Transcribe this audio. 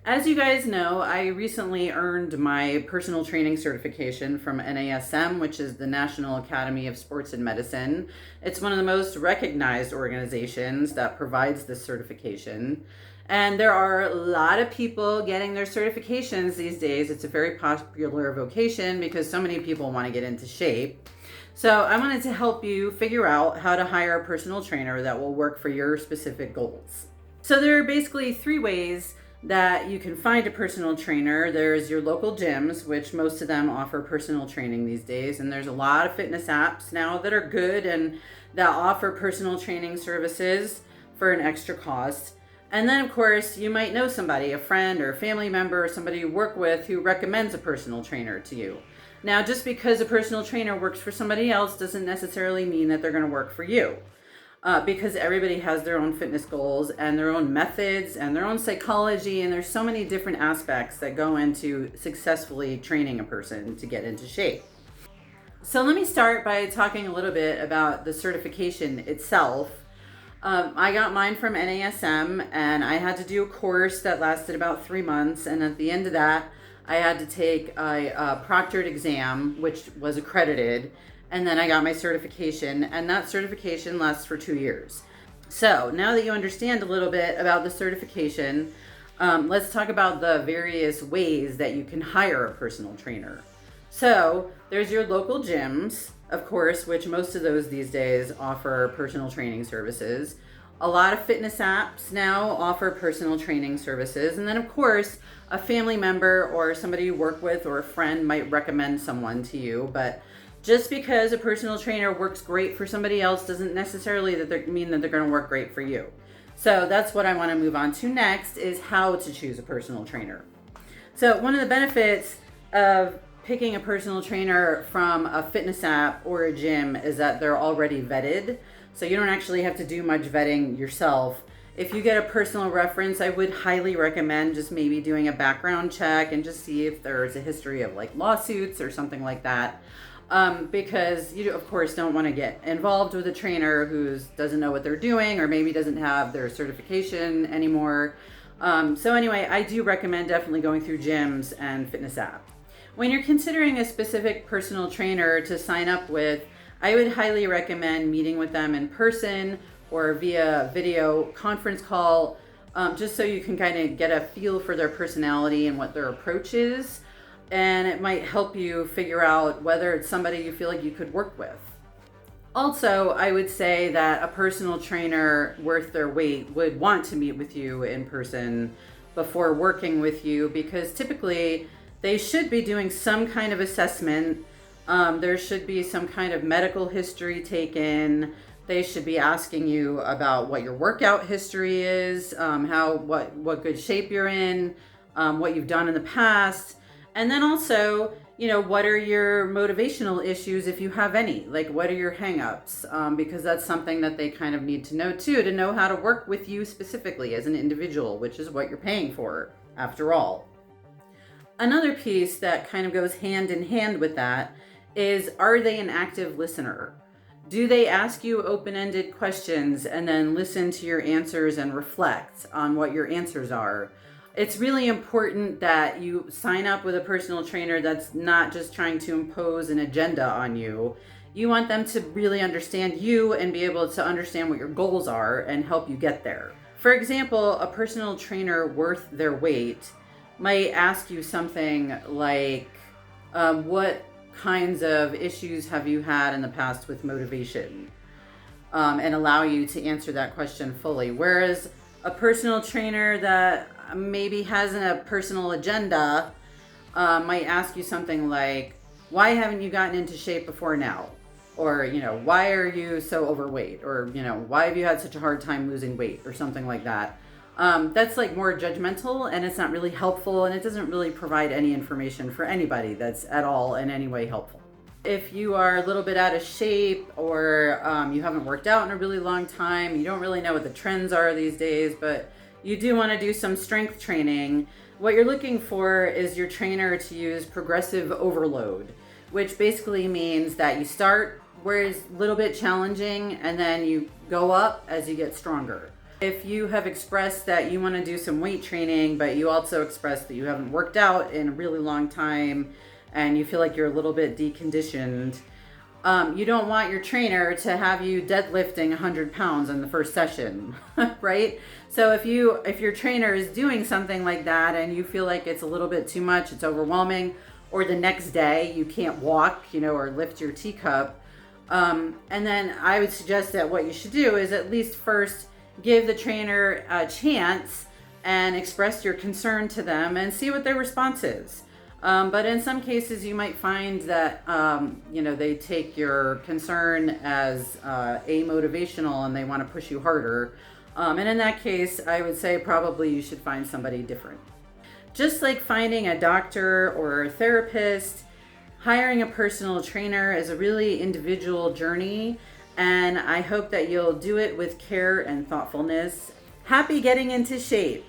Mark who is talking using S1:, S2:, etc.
S1: As you guys know, I recently earned my personal training certification from NASM, which is the National Academy of Sports and Medicine. It's one of the most recognized organizations that provides this certification. And there are a lot of people getting their certifications these days. It's a very popular vocation because so many people want to get into shape. So I wanted to help you figure out how to hire a personal trainer that will work for your specific goals. So there are basically three ways that you can find a personal trainer. There's your local gyms, which most of them offer personal training these days. And there's a lot of fitness apps now that are good and that offer personal training services for an extra cost. And then, of course, you might know somebody, a friend or a family member or somebody you work with who recommends a personal trainer to you. Now, just because a personal trainer works for somebody else doesn't necessarily mean that they're going to work for you. Because everybody has their own fitness goals and their own methods and their own psychology, and there's so many different aspects that go into successfully training a person to get into shape. So let me start by talking a little bit about the certification itself. I got mine from NASM, and I had to do a course that lasted about 3 months, and at the end of that, I had to take a proctored exam, which was accredited, and then I got my certification, and that certification lasts for 2 years. So now that you understand a little bit about the certification, let's talk about the various ways that you can hire a personal trainer. So there's your local gyms, of course, which most of those these days offer personal training services. A lot of fitness apps now offer personal training services. And then, of course, a family member or somebody you work with or a friend might recommend someone to you. But just because a personal trainer works great for somebody else doesn't necessarily mean that they're going to work great for you. So that's what I want to move on to next, is how to choose a personal trainer. So one of the benefits of picking a personal trainer from a fitness app or a gym is that they're already vetted. So you don't actually have to do much vetting yourself. If you get a personal reference, I would highly recommend just maybe doing a background check and just see if there's a history of like lawsuits or something like that. Because you, of course, don't want to get involved with a trainer who doesn't know what they're doing or maybe doesn't have their certification anymore. So anyway, I do recommend definitely going through gyms and fitness apps. When you're considering a specific personal trainer to sign up with, I would highly recommend meeting with them in person or via video conference call, just so you can kind of get a feel for their personality and what their approach is. And it might help you figure out whether it's somebody you feel like you could work with. Also, I would say that a personal trainer worth their weight would want to meet with you in person before working with you, because typically they should be doing some kind of assessment. There should be some kind of medical history taken. They should be asking you about what your workout history is, what good shape you're in, what you've done in the past. And then also, what are your motivational issues if you have any? Like, what are your hang-ups? Because that's something that they kind of need to know too, to know how to work with you specifically as an individual, which is what you're paying for, after all. Another piece that kind of goes hand in hand with that is, are they an active listener? Do they ask you open-ended questions and then listen to your answers and reflect on what your answers are? It's really important that you sign up with a personal trainer that's not just trying to impose an agenda on you. You want them to really understand you and be able to understand what your goals are and help you get there. For example, a personal trainer worth their weight might ask you something like, what kinds of issues have you had in the past with motivation? And allow you to answer that question fully. Whereas a personal trainer that maybe has a personal agenda might ask you something like, why haven't you gotten into shape before now? Or, why are you so overweight? Or, why have you had such a hard time losing weight? Or something like that. That's like more judgmental, and it's not really helpful, and it doesn't really provide any information for anybody that's at all in any way helpful. If you are a little bit out of shape, or you haven't worked out in a really long time, you don't really know what the trends are these days, but you do want to do some strength training, what you're looking for is your trainer to use progressive overload, which basically means that you start where it's a little bit challenging and then you go up as you get stronger. If you have expressed that you want to do some weight training, but you also expressed that you haven't worked out in a really long time and you feel like you're a little bit deconditioned, you don't want your trainer to have you deadlifting 100 pounds in the first session, right? So if your trainer is doing something like that and you feel like it's a little bit too much, it's overwhelming, or the next day you can't walk, or lift your teacup, and then I would suggest that what you should do is at least first give the trainer a chance and express your concern to them and see what their response is. But in some cases, you might find that, they take your concern as amotivational and they want to push you harder. And in that case, I would say probably you should find somebody different. Just like finding a doctor or a therapist, hiring a personal trainer is a really individual journey, and I hope that you'll do it with care and thoughtfulness. Happy getting into shape!